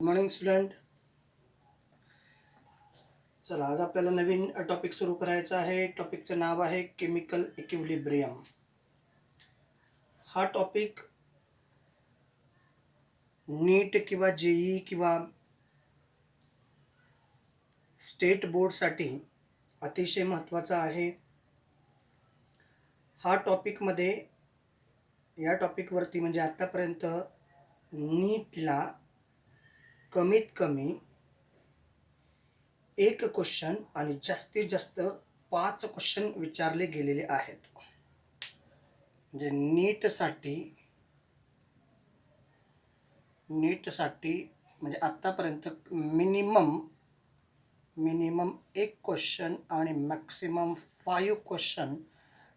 Good morning student. चला, आज आपल्याला नवीन टॉपिक सुरू करायचा आहे. टॉपिकचं नाव आहे केमिकल इक्विलिब्रियम. हा टॉपिक नीट किंवा जेई किंवा स्टेट बोर्डसाठी अतिशय महत्त्वाचा आहे. हा टॉपिकमध्ये या टॉपिकवरती म्हणजे आत्तापर्यंत नीटला कमीत कमी एक क्वेश्चन आणि जास्तीत जास्त 5 क्वेश्चन विचारले गेलेले आहेत. म्हणजे नीटसाठी म्हणजे आत्तापर्यंत मिनिमम एक क्वेश्चन आणि मॅक्सिमम 5 क्वेश्चन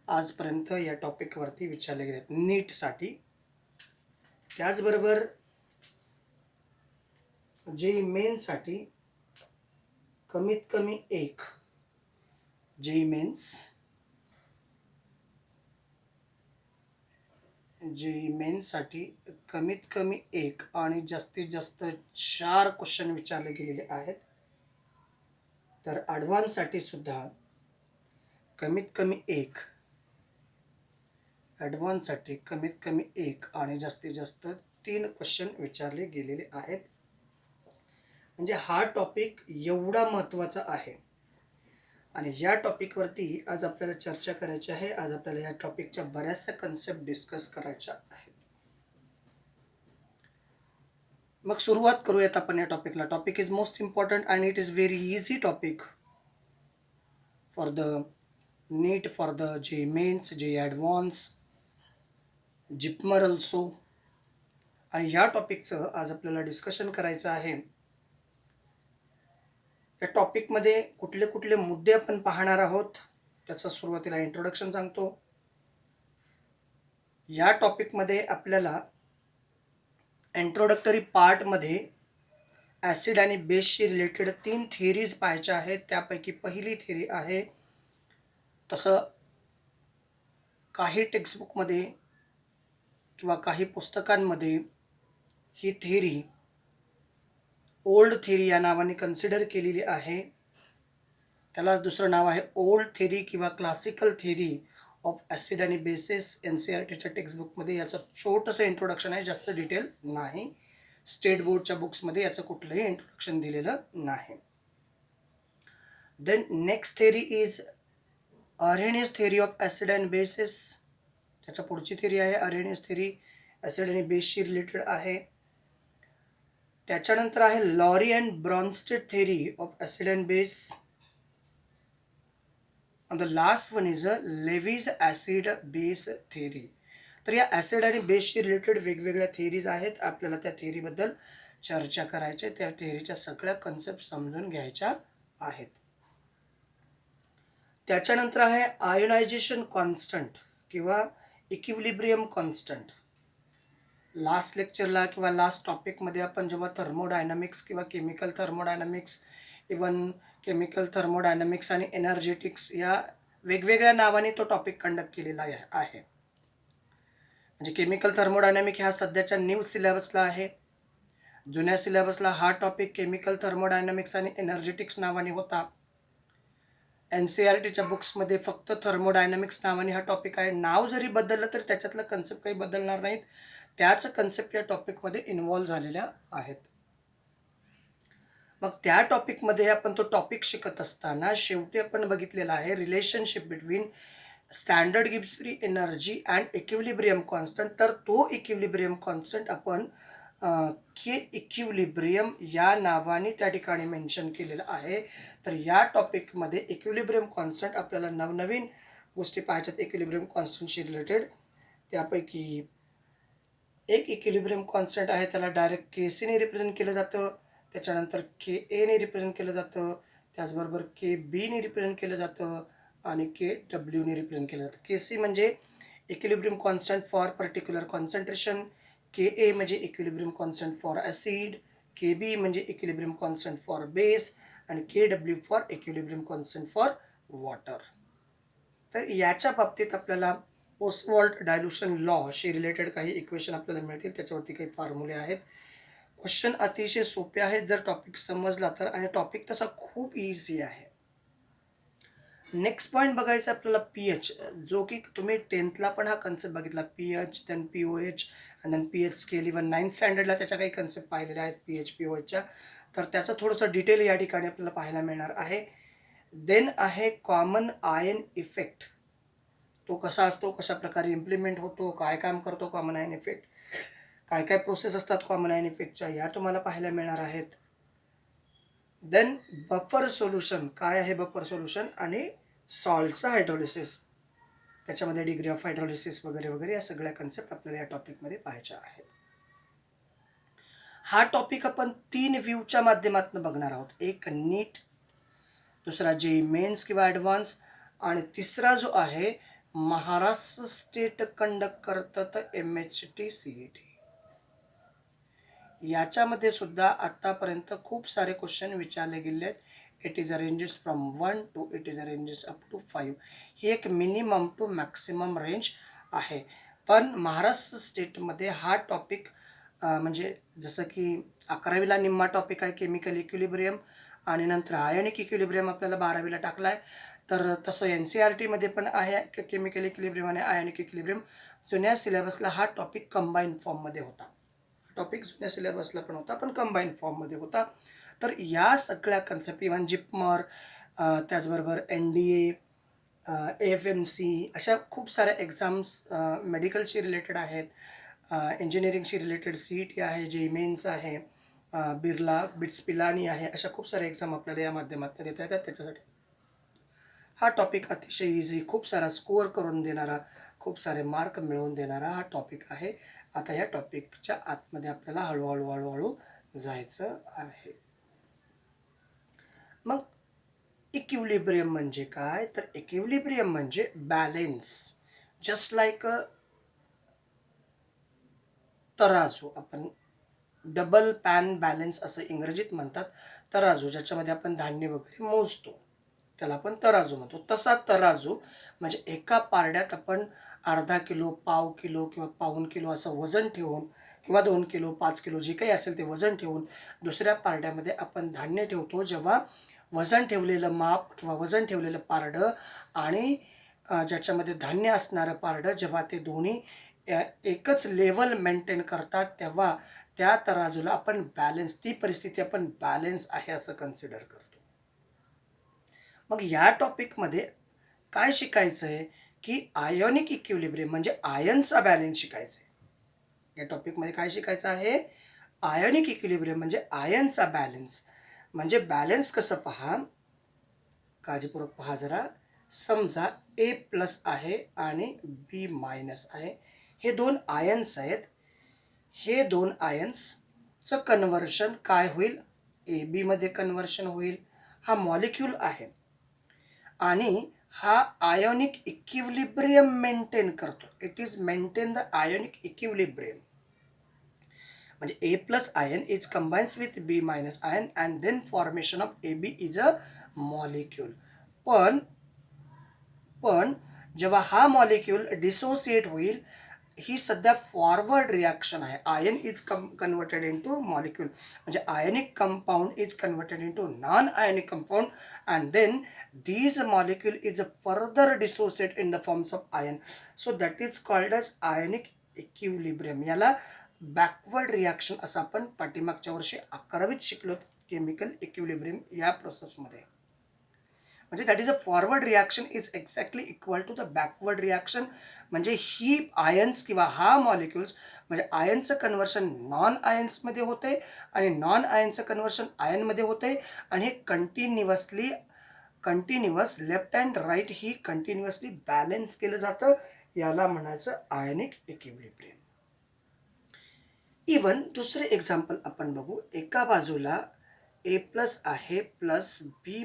आजपर्यंत या टॉपिकवरती विचारले गेले आहेत नीटसाठी. त्याचबरोबर जेई मेन्ससाठी कमीत कमी एक जेई मेन्ससाठी कमीत कमी एक आणि जास्तीत जास्त 4 क्वेश्चन विचारले गेलेले आहेत. तर ॲडव्हान्ससाठी सुद्धा कमीत कमी एक आणि जास्तीत जास्त 3 क्वेश्चन विचारले गेलेले आहेत. म्हणजे हा टॉपिक एवढा महत्त्वाचा आहे आणि या टॉपिकवरती आज आपल्याला चर्चा करायची आहे. आज आपल्याला या टॉपिकच्या बऱ्याचशा कन्सेप्ट डिस्कस करायच्या आहेत. मग सुरुवात करूयात आपण या टॉपिकला. Topic is most important and it is very easy topic for the NEET, for the JEE Mains, JEE advance, JIPMER also. आणि या टॉपिकचं आज आपल्याला डिस्कशन करायचं आहे. या टॉपिकमध्ये कुठले कुठले मुद्दे आपण पाहणार आहोत त्याचं सुरुवातीला इंट्रोडक्शन सांगतो. या टॉपिकमध्ये आपल्याला इंट्रोडक्टरी पार्टमध्ये ॲसिड आणि बेसशी रिलेटेड 3 थिअरीज पाहायच्या आहेत. त्यापैकी पहिली थिअरी आहे, तसं काही टेक्स्टबुकमध्ये किंवा काही पुस्तकांमध्ये ही थिअरी ओल्ड थिअरी या नावाने कन्सिडर केलेली आहे. त्यालाच दुसरं नाव आहे ओल्ड थिअरी किंवा क्लासिकल थिअरी ऑफ ॲसिड आणि बेसेस. NCERTच्या टेक्स्टबुकमध्ये याचं छोटंसं इंट्रोडक्शन आहे, जास्त डिटेल नाही. स्टेट बोर्डच्या बुक्समध्ये याचं कुठलंही इंट्रोडक्शन दिलेलं नाही. Then next theory is Arrhenius theory of acid and bases. त्याच्या पुढची थिअरी आहे अरेनियस थिअरी, ॲसिड आणि बेसशी रिलेटेड आहे. त्याच्यानंतर आहे Lowry and Bronsted theory of acid and base. and the last one is Lewis acid base theory. तर या ॲसिड आणि बेसशी रिलेटेड वेगवेगळ्या थिअरीज आहेत. आपल्याला त्या थिअरीबद्दल चर्चा करायची आहे. त्या थिअरीच्या सगळ्या कन्सेप्ट समजून घ्यायच्या आहेत. त्याच्यानंतर आहे आयोनायझेशन कॉन्स्टंट किंवा इक्विलिब्रियम कॉन्स्टंट. लास्ट लेक्चरला किंवा लास्ट टॉपिकमध्ये आपण जेव्हा थर्मोडायनामिक्स किंवा chemical thermodynamics, even chemical thermodynamics आणि एनर्जेटिक्स या वेगवेगळ्या नावाने तो टॉपिक कंडक्ट केलेला आहे. म्हणजे केमिकल थर्मोडायनामिक हा सध्याच्या न्यू सिलेबसला आहे. जुन्या सिलेबसला हा टॉपिक केमिकल थर्मोडायनामिक्स आणि एनर्जेटिक्स नावाने होता. NCERTच्या बुक्समध्ये फक्त थर्मोडायनामिक्स नावाने हा टॉपिक आहे. नाव जरी बदललं तर त्याच्यातलं कन्सेप्ट काही बदलणार नाहीत. त्याच कन्सेप्ट या टॉपिकमध्ये इन्व्हॉल्व झालेल्या आहेत. मग त्या टॉपिकमध्ये आपण तो टॉपिक शिकत असताना शेवटी आपण बघितलेला आहे relationship between standard Gibbs free energy and equilibrium constant. तर तो इक्विलिब्रियम कॉन्स्टंट आपण के इक्विलिब्रियम या नावाने त्या ठिकाणी मेन्शन केलेलं आहे. तर या टॉपिकमध्ये इक्विलिब्रियम कॉन्स्टंट आपल्याला नवनवीन गोष्टी पाहायच्यात इक्विलिब्रियम कॉन्स्टंटशी रिलेटेड. त्यापैकी एक इक्विलिब्रियम कॉन्स्टंट आहे, त्याला डायरेक्ट KCने रिप्रेझेंट केलं जातं. त्याच्यानंतर KAने रिप्रेझेंट केलं जातं. त्याचबरोबर KBने रिप्रेझेंट केलं जातं आणि KWने रिप्रेझेंट केलं जातं. KC म्हणजे equilibrium constant for particular concentration, KA म्हणजे equilibrium constant for acid, KB म्हणजे इक्विलिब्रियम कॉन्स्टंट फॉर बेस आणि KW for equilibrium constant for water. तर याच्या बाबतीत आपल्याला ओस्वाल्ड डायल्युशन लॉशी रिलेटेड काही इक्वेशन आपल्याला मिळतील. त्याच्यावरती काही फॉर्म्युले आहेत. क्वेश्चन अतिशय सोपे आहेत जर टॉपिक समजला तर, आणि टॉपिक तसा खूप इझी आहे. नेक्स्ट पॉईंट बघायचा आपल्याला पी-एच, जो की तुम्ही 10thला पण हा कन्सेप्ट बघितला. पी-एच, देन पी-ओ-एच, आणि then pH scale. Even 9th स्टँडर्डला त्याच्या काही कन्सेप्ट पाहिलेल्या आहेत पी-एच, पी-ओ-एचच्या. तर त्याचं थोडंसं डिटेल या ठिकाणी आपल्याला पाहायला मिळणार आहे. देन आहे कॉमन आयन इफेक्ट. तो कसा असतो, कशा प्रकारे इम्प्लिमेंट होतो, काय काम करतो कॉमन आयन इफेक्ट, काय काय प्रोसेस असतात कॉमन आयन इफेक्टच्या, या तुम्हाला पाहायला मिळणार आहेत. देन बफर सोल्युशन, काय आहे बफर सोल्युशन, आणि सॉल्टचं हायड्रोलिसिस, त्याच्यामध्ये डिग्री ऑफ हायड्रोलिसिस वगैरे वगैरे, या सगळ्या कन्सेप्ट आपल्याला या टॉपिकमध्ये पाहायच्या आहेत. हा टॉपिक आपण 3 व्ह्यूच्या माध्यमातून बघणार आहोत. एक नीट, दुसरा जे मेन्स किंवा ॲडव्हान्स, आणि तिसरा जो आहे महाराष्ट्र स्टेट कंडक्ट करतात MHT-CET. याच्यामध्ये सुद्धा आत्तापर्यंत खूप सारे क्वेश्चन विचारले गेले आहेत. It is a ranges from 1 to it is a ranges up to 5. ही एक मिनिमम टू मॅक्सिमम रेंज आहे. पण महाराष्ट्र स्टेटमध्ये हा टॉपिक म्हणजे जसं की 11वीला निम्मा टॉपिक आहे केमिकल इक्विलिब्रियम, आणि नंतर आयोनिक इक्विलिब्रियम आपल्याला 12वीला टाकला आहे. तर तसं NCERTमध्ये पण आहे केमिकल इक्विलिब्रियम आणि आयोनिक इक्विलिब्रियम. जुन्या सिलेबसला हा टॉपिक कंबाईन फॉर्ममध्ये होता. टॉपिक जुन्या सिलेबसला पण होता, पण कंबाईन फॉर्ममध्ये होता. तर या सगळ्या कन्सेप्ट, इव्हन जिपमर, त्याचबरोबर NDA, AFMC, अशा खूप साऱ्या एक्झाम्स मेडिकलशी रिलेटेड आहेत. इंजिनिअरिंगशी रिलेटेड CET आहे, जे मेन्स आहे, बिर्ला, बिट्स पिलानी आहे. अशा खूप साऱ्या एक्झाम आपल्याला या माध्यमातून देता येतात. त्याच्यासाठी हा टॉपिक अतिशय इझी, खूप सारा स्कोअर करून देणारा, खूप सारे मार्क मिळवून देणारा हा टॉपिक आहे. आता या टॉपिकच्या आतमध्ये आपल्याला हळूहळू हळूहळू जायचं आहे. मग इक्विलिब्रियम म्हणजे काय, तर इक्विलिब्रियम म्हणजे बॅलेन्स. जस्ट लाईक तराजू, आपण डबल पॅन बॅलन्स असं इंग्रजीत म्हणतात. तराजू, ज्याच्यामध्ये आपण धान्य वगैरे मोजतो, त्याला आपण तराजू म्हणतो. तसा तराजू म्हणजे एका पारड्यात आपण अर्धा किलो, पाव किलो किंवा पाऊण किलो असं वजन ठेवून, किंवा 2 किलो, 5 किलो, जे काही असेल ते वजन ठेवून दुसऱ्या पारड्यामध्ये आपण धान्य ठेवतो. जेव्हा वजन ठेवलेलं माप किंवा वजन ठेवलेलं पारडं आणि ज्याच्यामध्ये धान्य असणारं पारडं, जेव्हा ते दोन्ही एकच लेवल मेंटेन करतात, तेव्हा त्या तराजूला आपण बॅलन्स, ती परिस्थिती आपण बॅलन्स आहे असं कन्सिडर करतो. मग या टॉपिकमध्ये काय शिकायचं आहे, की आयोनिक इक्विलिब्रियम म्हणजे आयनचा बॅलन्स शिकायचा आहे. या टॉपिकमध्ये काय शिकायचं आहे, आयोनिक इक्विलिब्रियम म्हणजे आयनचा बॅलन्स. म्हणजे बॅलन्स कसं पहा, काळजीपूर्वक पहा जरा. समजा A+ आहे आणि B- आहे, हे दोन आयन्स आहेत. हे दोन आयन्सचं कन्व्हर्शन काय होईल, AB मध्ये कन्व्हर्शन होईल. हा मॉलिक्यूल आहे आणि हा आयोनिक इक्विलिब्रियम मेंटेन करतो. It is maintain the ionic equilibrium. म्हणजे A+ ion is combines with B- ion and then formation of AB is a molecule. पण पण जेव्हा हा मॉलिक्यूल डिसोसिएट होईल, ही सध्या फॉरवर्ड रिॲक्शन आहे. Ion is converted into molecule, म्हणजे ionic compound is converted into non ionic compound, and then these molecule is further dissociate in the forms of ion. So that is called as ionic equilibrium. याला backward reaction असं आपण पाठीमागच्या वर्षी 11वीत शिकलो chemical equilibrium या प्रोसेसमध्ये. म्हणजे that is a forward reaction is exactly equal to the backward reaction. म्हणजे ही आयन्स किंवा हा मॉलिक्युल्स, म्हणजे आयनचं कन्व्हर्शन नॉन आयन्समध्ये होते आणि नॉन आयनचं कन्व्हर्शन आयनमध्ये होते, आणि हे कंटिन्युअस लेफ्ट अँड राईट ही कंटिन्युअसली बॅलन्स केलं जातं. याला म्हणायचं आयनिक इक्विलिब्रियम. इवन दुसरे एक्झाम्पल आपण बघू. एका बाजूला A+ आहे प्लस B-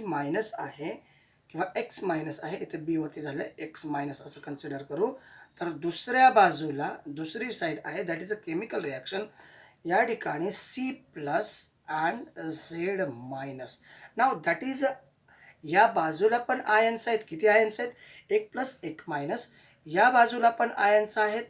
आहे किंवा X- आहे, इथे B वरती झालं X- असं कन्सिडर करू. तर दुसऱ्या बाजूला दुसरी साईड आहे, that is a chemical reaction. या ठिकाणी C+ and Z-. Now that is या बाजूला पण आयन्स आहेत. किती आयन्स आहेत, 1+, 1-. या बाजूला पण आयन्स आहेत,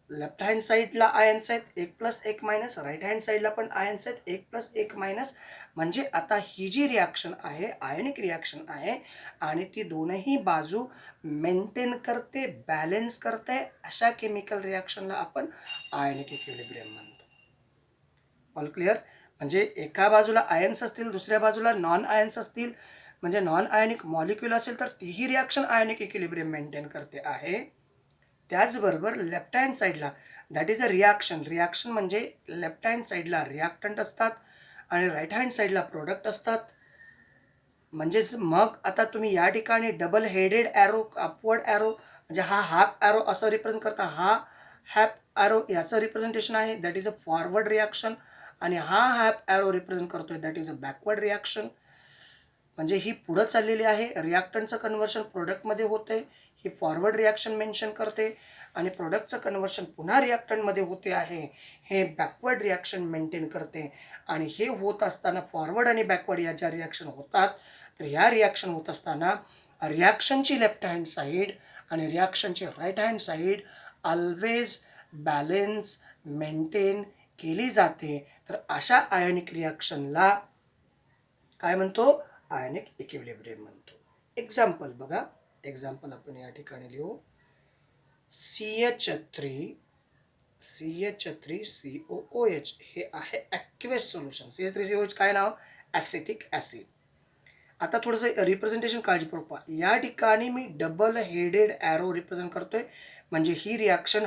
लेफ्ट हँड साईडला आयन्स आहेत 1 प्लस 1 मायनस, राईट हँड साईडला पण आयन्स आहेत 1 प्लस 1 मायनस. म्हणजे आता ही जी रिॲक्शन आहे आयनिक रिॲक्शन आहे आणि ती दोनही बाजू मेंटेन करते, बॅलन्स करते, अशा केमिकल रिॲक्शनला आपण आयनिक इक्विलिब्रियम म्हणतो. All clear? म्हणजे एका बाजूला आयन्स असतील, दुसऱ्या बाजूला नॉन आयन्स असतील, म्हणजे नॉन आयनिक मॉलिक्यूल असेल तर तीही रिॲक्शन आयनिक इक्विलिब्रियम मेंटेन करते आहे. त्याचबरोबर लेफ्ट हँड साईडला that is a reaction. Reaction म्हणजे लेफ्ट हँड साईडला रिॲक्टंट असतात आणि राईट हँड साईडला प्रोडक्ट असतात. म्हणजेच मग आता तुम्ही या ठिकाणी double headed arrow, upward arrow म्हणजे हा हाफ ॲरो असं रिप्रेझेंट करता, हा हाफ ॲरो याचं रिप्रेझेंटेशन आहे that is a forward reaction आणि हा हाफ ॲरो रिप्रेझेंट करतोय that is a backward reaction. म्हणजे ही पुढं चाललेली आहे. रिॲक्टंटचं कन्व्हर्शन प्रोडक्टमध्ये होते, ही फॉरवर्ड रिॲक्शन मेन्शन करते आणि प्रोडक्टचं कन्व्हर्शन पुन्हा रिॲक्टंटमध्ये होते आहे, हे बॅकवर्ड रिॲक्शन मेंटेन करते. आणि हे होत असताना फॉरवर्ड आणि बॅकवर्ड या ज्या रिॲक्शन होतात, तर ह्या रिॲक्शन होत असताना रिॲक्शनची लेफ्ट हँड साईड आणि रिॲक्शनची right hand side always balance maintain केली जाते. तर अशा आयोनिक रिॲक्शनला काय म्हणतो? आयनिक इक्विलिब्रियम म्हणतो. एक्झाम्पल बघा, एक्झाम्पल आपण या ठिकाणी लिहू. CH3COOH हे आहे ॲक्वेस सोल्युशन. CH3COH काय नाव? Acetic acid. आता थोडंसं रिप्रेझेंटेशन काळजीपूर्वक पहा. या ठिकाणी मी डबल हेडेड ॲरो रिप्रेझेंट करतोय, म्हणजे ही रिॲक्शन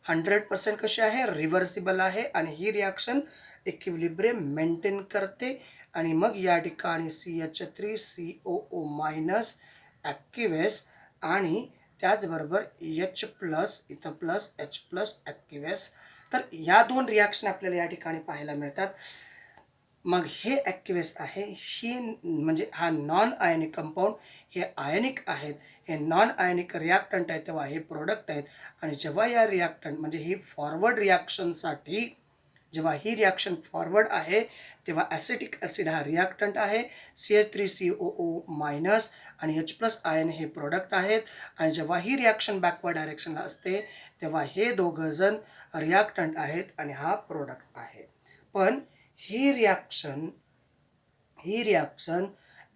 100% कशी आहे? रिव्हर्सिबल आहे आणि ही रिॲक्शन इक्विलिब्रियम मेंटेन करते. आणि मग या ठिकाणी CH3COO मायनस ॲक्युवेस आणि त्याचबरोबर H प्लस इथं प्लस H प्लस ॲक्युवेस. तर या दोन रिॲक्शन आपल्याला या ठिकाणी पाहायला मिळतात. मग हे ॲक्युवेस आहे, ही म्हणजे हा नॉन आयनिक कंपाऊंड, हे आयनिक आहेत, हे नॉन आयनिक रिॲक्टंट आहेत, तेव्हा हे प्रोडक्ट आहेत. आणि जेव्हा या रिॲक्टंट म्हणजे ही फॉरवर्ड रिॲक्शनसाठी, जेव्हा ही रिॲक्शन फॉरवर्ड आहे तेव्हा ॲसिटिक ॲसिड हा रिॲक्टंट आहे, CH3COO मायनस आणि H प्लस आयन हे प्रोडक्ट आहेत. आणि जेव्हा ही रिॲक्शन बॅकवर्ड डायरेक्शनला असते तेव्हा हे दोघं जण रिॲक्टंट आहेत आणि हा प्रोडक्ट आहे. पण ही रिॲक्शन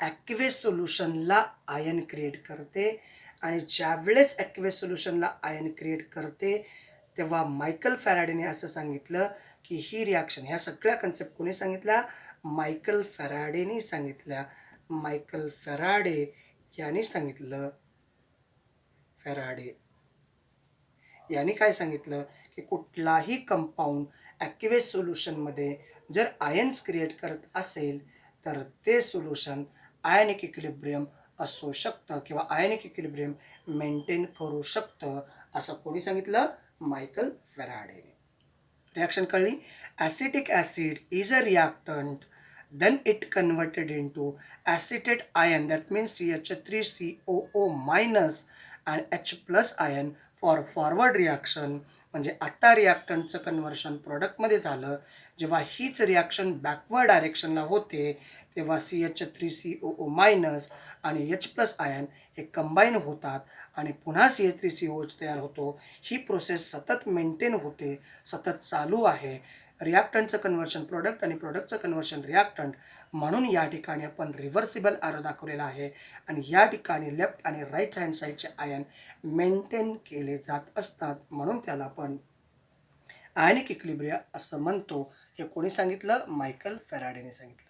ॲक्वेस सोल्युशनला आयन क्रिएट करते. आणि ज्यावेळेस ॲक्वेस सोल्युशनला आयन क्रिएट करते तेव्हा मायकल फॅराडेने असं सांगितलं की ही रिॲक्शन, ह्या सगळ्या कन्सेप्ट कोणी सांगितल्या? मायकल फॅराडेने सांगितल्या. मायकल फॅराडे यांनी सांगितलं. फॅराडे यांनी काय सांगितलं की कुठलाही कंपाऊंड ॲक्वेस सोल्युशनमध्ये जर आयन्स क्रिएट करत असेल तर ते सोल्युशन आयनिक इक्विलिब्रियम असू शकतं किंवा आयनिक इक्विलिब्रियम मेंटेन करू शकतं, असं कोणी सांगितलं? मायकल फॅराडेने. रिॲक्शन कळली? Acetic acid is a reactant, then it converted into acetate ion, that means CH3COO minus and H plus ion for forward reaction. म्हणजे आता रिॲक्टंटचं कन्व्हर्शन प्रोडक्टमध्ये झालं. जेव्हा हीच रिॲक्शन बॅकवर्ड डायरेक्शनला होते तेव्हा CH3COO मायनस आणि H प्लस आयन हे कंबाईन होतात आणि पुन्हा CH3COH तयार होतो. ही प्रोसेस सतत मेंटेन होते, सतत चालू आहे. रिॲक्टंटचं कन्व्हर्शन प्रोडक्ट आणि प्रोडक्टचं कन्व्हर्शन रिॲक्टंट, म्हणून या ठिकाणी आपण रिव्हर्सिबल ॲरो दाखवलेला आहे. आणि या ठिकाणी लेफ्ट आणि राईट हँड साईडचे आयन मेंटेन केले जात असतात, म्हणून त्याला आपण आयनिक इक्विलिब्रियम असं म्हणतो. हे कोणी सांगितलं? मायकल फॅराडेने सांगितलं.